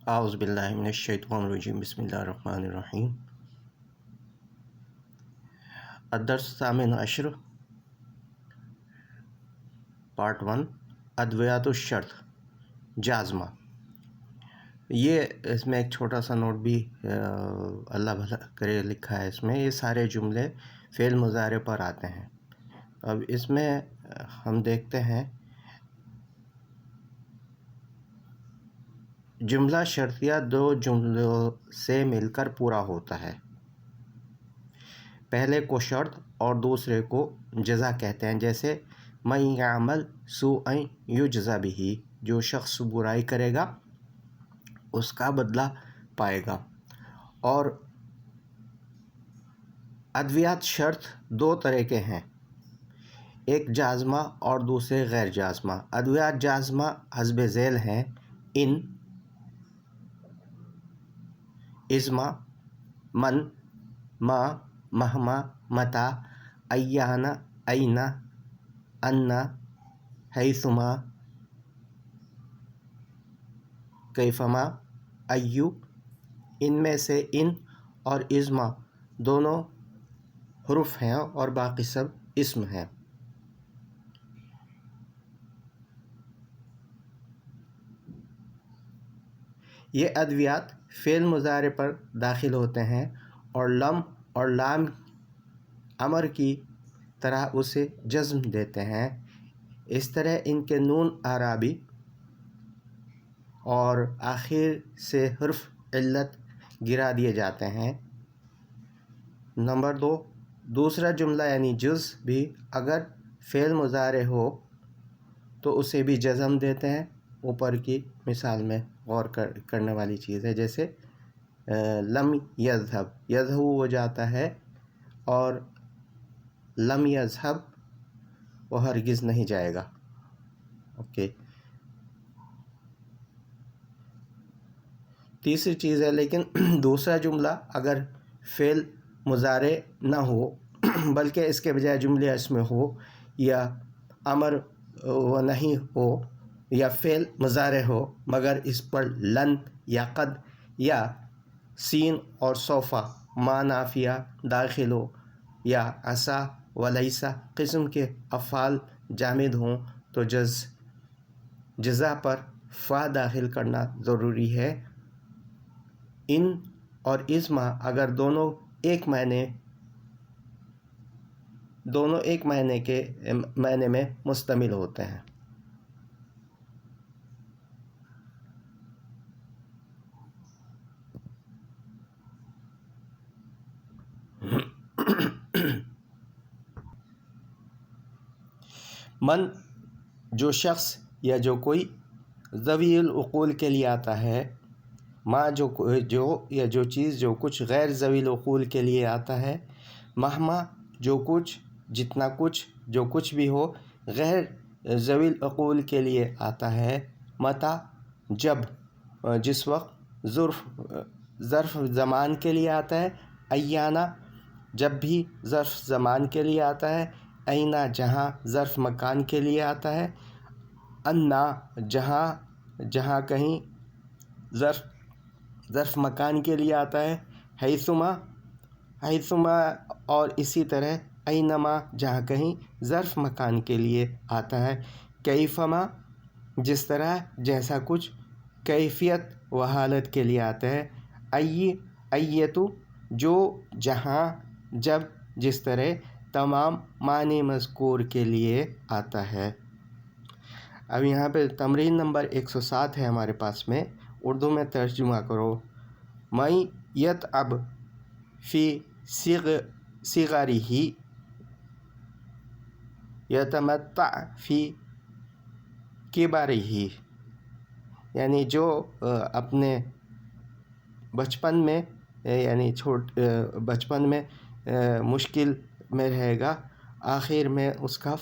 اعوذ باللہ من الشیطان الرجیم بسم اللہ الرحمن الرحیم۔ الدرس الثامن عشر پارٹ 1 ادویات الشرط جازمہ۔ یہ اس میں ایک چھوٹا سا نوٹ بھی اللہ بھلا کرے لکھا ہے اس میں، یہ سارے جملے فعل مضارع پر آتے ہیں۔ اب اس میں ہم دیکھتے ہیں جملہ شرطیہ دو جملوں سے مل کر پورا ہوتا ہے۔ پہلے کو شرط اور دوسرے کو جزا کہتے ہیں، جیسے من یعمل سوءا یجزا بہ، جو شخص برائی کرے گا اس کا بدلہ پائے گا۔ اور ادویات شرط دو طرح کے ہیں، ایک جازمہ اور دوسرے غیر جازمہ۔ ادویات جازمہ حسب ذیل ہیں: ان، ازما، من، ما، مہما، متا، ایانا، اینا، انا، حیثما، کیفما، ایو۔ ان میں سے ان اور ازما دونوں حروف ہیں اور باقی سب اسم ہیں۔ یہ ادویات فعل مضارع پر داخل ہوتے ہیں اور لم اور لام امر کی طرح اسے جزم دیتے ہیں۔ اس طرح ان کے نون اعرابی اور آخر سے حرف علت گرا دیے جاتے ہیں۔ نمبر 2، دوسرا جملہ یعنی جز بھی اگر فعل مضارع ہو تو اسے بھی جزم دیتے ہیں۔ اوپر کی مثال میں غور کرنے والی چیز ہے، جیسے لم یذہب، یذہب وہ جاتا ہے، اور لم یذہب وہ ہرگز نہیں جائے گا۔ اوکے، تیسری چیز ہے، لیکن دوسرا جملہ اگر فعل مضارع نہ ہو بلکہ اس کے بجائے جملہ اسم ہو، یا امر وہ نہیں ہو، یا فعل مضارع ہو مگر اس پر لن یا قد یا سین اور سوف ما نافیہ داخل ہو، یا عسیٰ و لیسا قسم کے افعال جامد ہوں، تو جزا پر فا داخل کرنا ضروری ہے۔ ان اور ازما اگر دونوں ایک معنی میں مشتمل ہوتے ہیں۔ من جو شخص یا جو کوئی ذوی العقول کے لیے آتا ہے، ما جو چیز جو کچھ غیر ذوی العقول کے لیے آتا ہے، مہما جو کچھ جتنا کچھ جو کچھ بھی ہو غیر ذوی العقول کے لیے آتا ہے، متا جب جس وقت، ظرف زمان کے لیے آتا ہے، ایانا جب بھی ظرف زمان کے لیے آتا ہے، اینا جہاں ظرف مکان کے لیے آتا ہے، انا جہاں کہیں ظرف مکان کے لیے آتا ہے، حیثما اور اسی طرح اینما جہاں کہیں ظرف مکان کے لیے آتا ہے، کیفما جس طرح جیسا کچھ کیفیت و حالت کے لیے آتا ہے، ایتو جو جہاں جب جس طرح تمام معنی مذکور کے لیے آتا ہے۔ اب یہاں پہ تمرین نمبر 107 ہے ہمارے پاس میں، اردو میں ترجمہ کرو۔ من یتعب فی صغرہ یتمتع فی کبرہ، یعنی جو اپنے بچپن میں مشکل میں رہے گا، آخر میں اس کا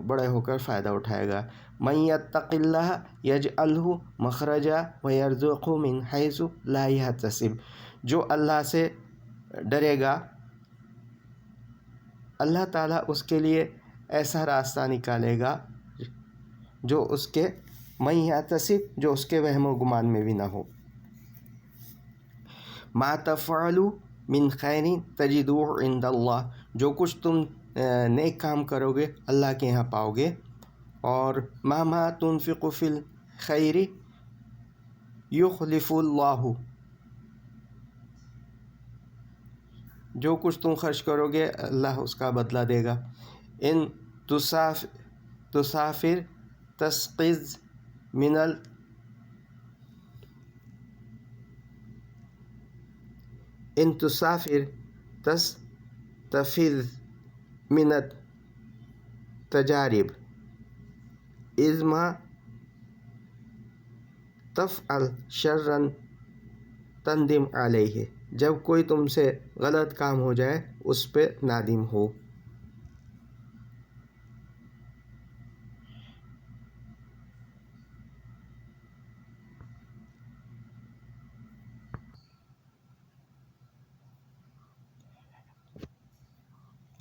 بڑے ہو کر فائدہ اٹھائے گا۔ من یتق اللہ یجعل مخرجا ویرزقہ من حیث لا یحتسب، جو اللہ سے ڈرے گا اللہ تعالیٰ اس کے لیے ایسا راستہ نکالے گا جو اس کے من یحتسب جو اس کے وہم و گمان میں بھی نہ ہو۔ ما تفعلوا من خیر تجدوه عند اللہ، جو کچھ تم نیک کام کرو گے اللہ کے یہاں پاؤ گے. اور ما تنفقوا فی الخیر یخلف اللہ، جو کچھ تم خرچ کرو گے اللہ اس کا بدلہ دے گا. ان تسافر تسقز من ان تسافر تستفز من التجارب اذ ما تفعل شرا تندم علیہ، جب کوئی تم سے غلط کام ہو جائے اس پہ نادم ہو.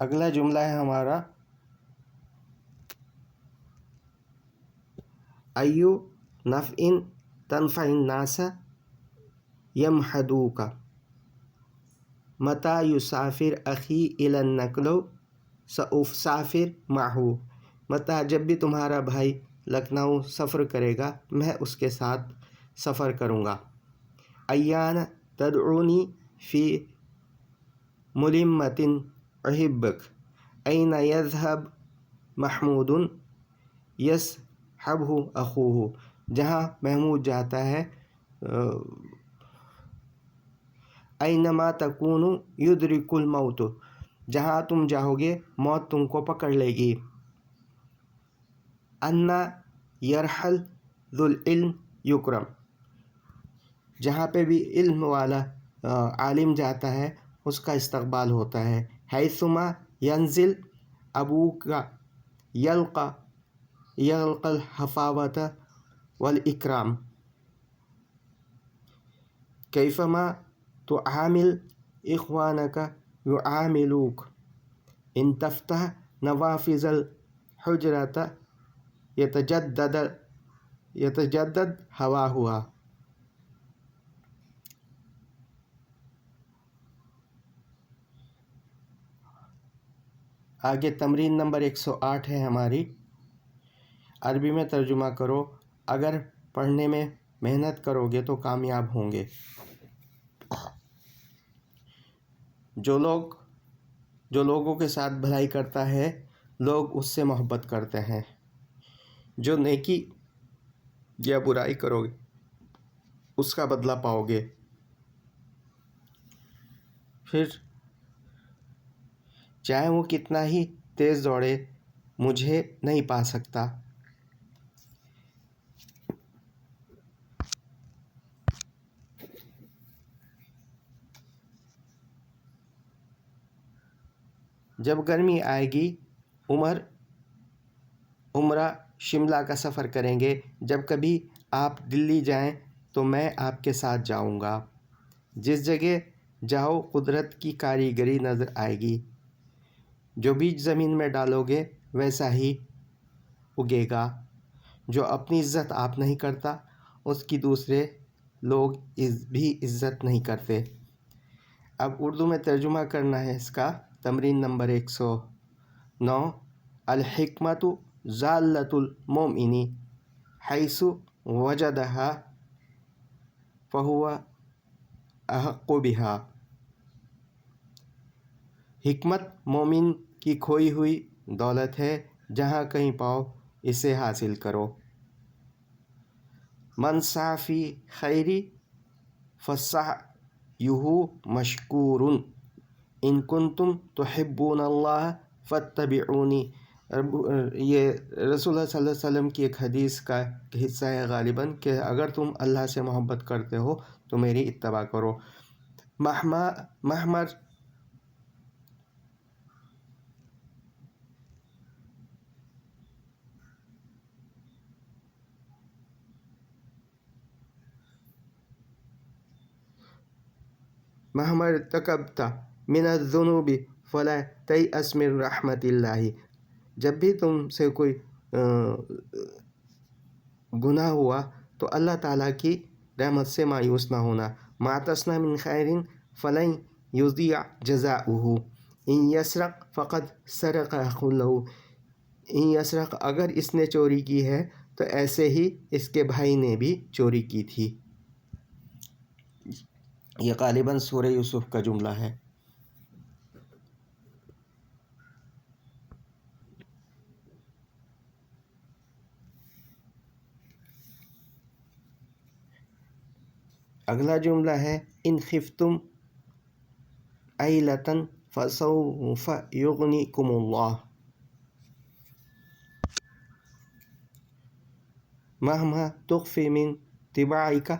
اگلا جملہ ہے ہمارا ایو نفع تنفع الناس یمحدوک متی یسافر اخی الی النقل سأسافر معه، متی جب بھی تمہارا بھائی لکھنؤ سفر کرے گا میں اس کے ساتھ سفر کروں گا. ایان تدعونی فی ملمۃ احبک این یذهب محمود یصحبہ اخوہ، جہاں محمود جاتا ہے اینما تکونوا یدرک الموت، جہاں تم جاؤ گے موت تم کو پکڑ لے گی. انا یرحل ذو العلم یکرم، جہاں پہ بھی علم والا عالم جاتا ہے اس کا استقبال ہوتا ہے. حیثما ینزل ابوک یلقى الحفاوۃ والاکرام، کیفما تعامل اخوانک یعاملوک، ان تفتح نوافذ الحجرۃ یتجدد ہواہا. آگے تمرین نمبر 108 ہے ہماری. عربی میں ترجمہ کرو. اگر پڑھنے میں محنت کرو گے تو کامیاب ہوں گے. جو لوگوں کے ساتھ بھلائی کرتا ہے لوگ اس سے محبت کرتے ہیں. جو نیکی یا برائی کرو گے اس کا بدلہ پاؤ گے. پھر چاہے وہ کتنا ہی تیز دوڑے مجھے نہیں پا سکتا. جب گرمی آئے گی عمرہ شملہ کا سفر کریں گے. جب کبھی آپ دلی جائیں تو میں آپ کے ساتھ جاؤں گا. جس جگہ جاؤ قدرت کی کاریگری نظر آئے گی. جو بیج زمین میں ڈالو گے ویسا ہی اگے گا. جو اپنی عزت آپ نہیں کرتا اس کی دوسرے لوگ بھی عزت نہیں کرتے. اب اردو میں ترجمہ کرنا ہے اس کا. تمرین نمبر 109. الحکمت ضالۃ المؤمن حیث وجدہا فہو احق بہا، حکمت مومن کی کھوئی ہوئی دولت ہے، جہاں کہیں پاؤ اسے حاصل کرو. من سعی فی خیر فسعیہ مشکور ان کنتم تحبون اللہ فاتبعونی. یہ رسول اللہ صلی اللہ علیہ وسلم کی ایک حدیث کا حصہ ہے غالباً کہ اگر تم اللہ سے محبت کرتے ہو تو میری اتباع کرو. مہما ارتکبت من الذنوب فلا تیأس من رحمت اللہ، جب بھی تم سے کوئی گناہ ہوا تو اللہ تعالیٰ کی رحمت سے مایوس نہ ہونا. ما تصنع من خیر فلن یضیع جزاؤہ ان یسرق فقد سرق اخ لہ ان یسرق اگر اس نے چوری کی ہے تو ایسے ہی اس کے بھائی نے بھی چوری کی تھی۔ یہ غالباً سورہ یوسف کا جملہ ہے۔ اگلا جملہ ہے ان خفتم عیلۃ فسوف یغنیکم اللہ مہما تخفی من تبعک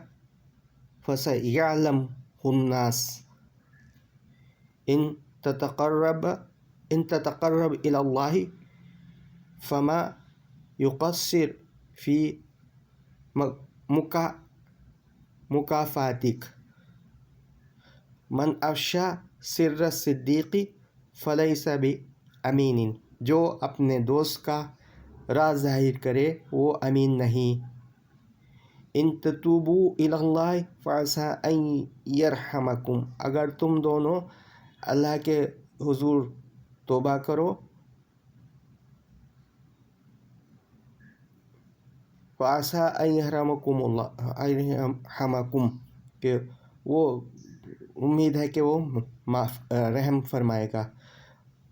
فسیعلمہ الناس ان تتقرب الی اللہ فما یقصر فی مکافاتک من افشا سر الصدیق فلیس بامین جو اپنے دوست کا راز ظاہر کرے وہ امین نہیں۔ ان تتوبوا الی اللہ فعسیٰ ان یرحمکم اگر تم دونوں اللہ کے حضور توبہ کرو فعسیٰ ان یرحمکم کہ وہ امید ہے کہ وہ رحم فرمائے گا۔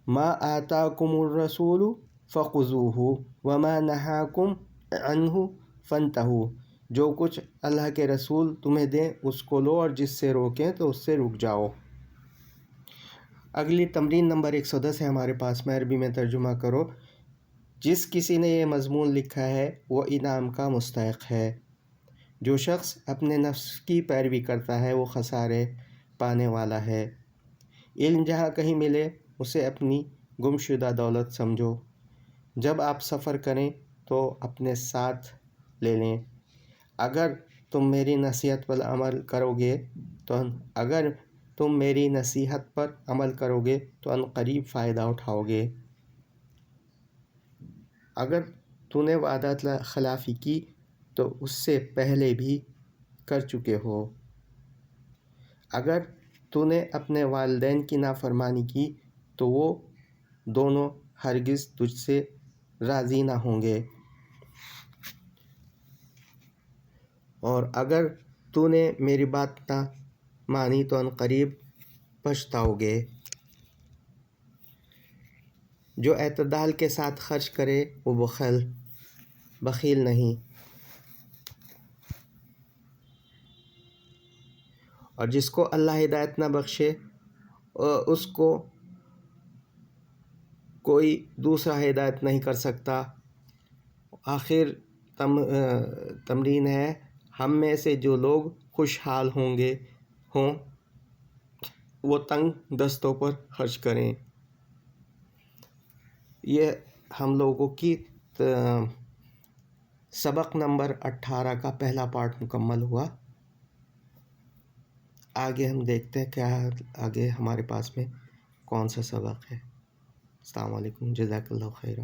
ما آتاکم الرسول فخذوہ وما نہاکم عنہ فانتہوا جو کچھ اللہ کے رسول تمہیں دیں اس کو لو اور جس سے روکیں تو اس سے رک جاؤ۔ اگلی تمرین نمبر 110 ہے ہمارے پاس میں، عربی میں ترجمہ کرو۔ جس کسی نے یہ مضمون لکھا ہے وہ انعام کا مستحق ہے۔ جو شخص اپنے نفس کی پیروی کرتا ہے وہ خسارے پانے والا ہے۔ علم جہاں کہیں ملے اسے اپنی گمشدہ دولت سمجھو۔ جب آپ سفر کریں تو اپنے ساتھ لے لیں۔ اگر تم میری نصیحت پر عمل کرو گے تو ان قریب فائدہ اٹھاؤ گے۔ اگر تو نے وعدہ خلافی کی تو اس سے پہلے بھی کر چکے ہو۔ اگر تو نے اپنے والدین کی نافرمانی کی تو وہ دونوں ہرگز تجھ سے راضی نہ ہوں گے، اور اگر تو نے میری بات نہ مانی تو ان قریب پچھتاؤ گے۔ جو اعتدال کے ساتھ خرچ کرے وہ بخیل نہیں، اور جس کو اللہ ہدایت نہ بخشے اس کو کوئی دوسرا ہدایت نہیں کر سکتا۔ آخر تمرین ہے، ہم میں سے جو لوگ خوشحال ہوں وہ تنگ دستوں پر خرچ کریں۔ یہ ہم لوگوں کی سبق نمبر 18 کا پہلا پارٹ مکمل ہوا۔ آگے ہم دیکھتے ہیں کیا آگے ہمارے پاس میں کون سا سبق ہے۔ السلام علیکم، جزاک اللہ خیرہ۔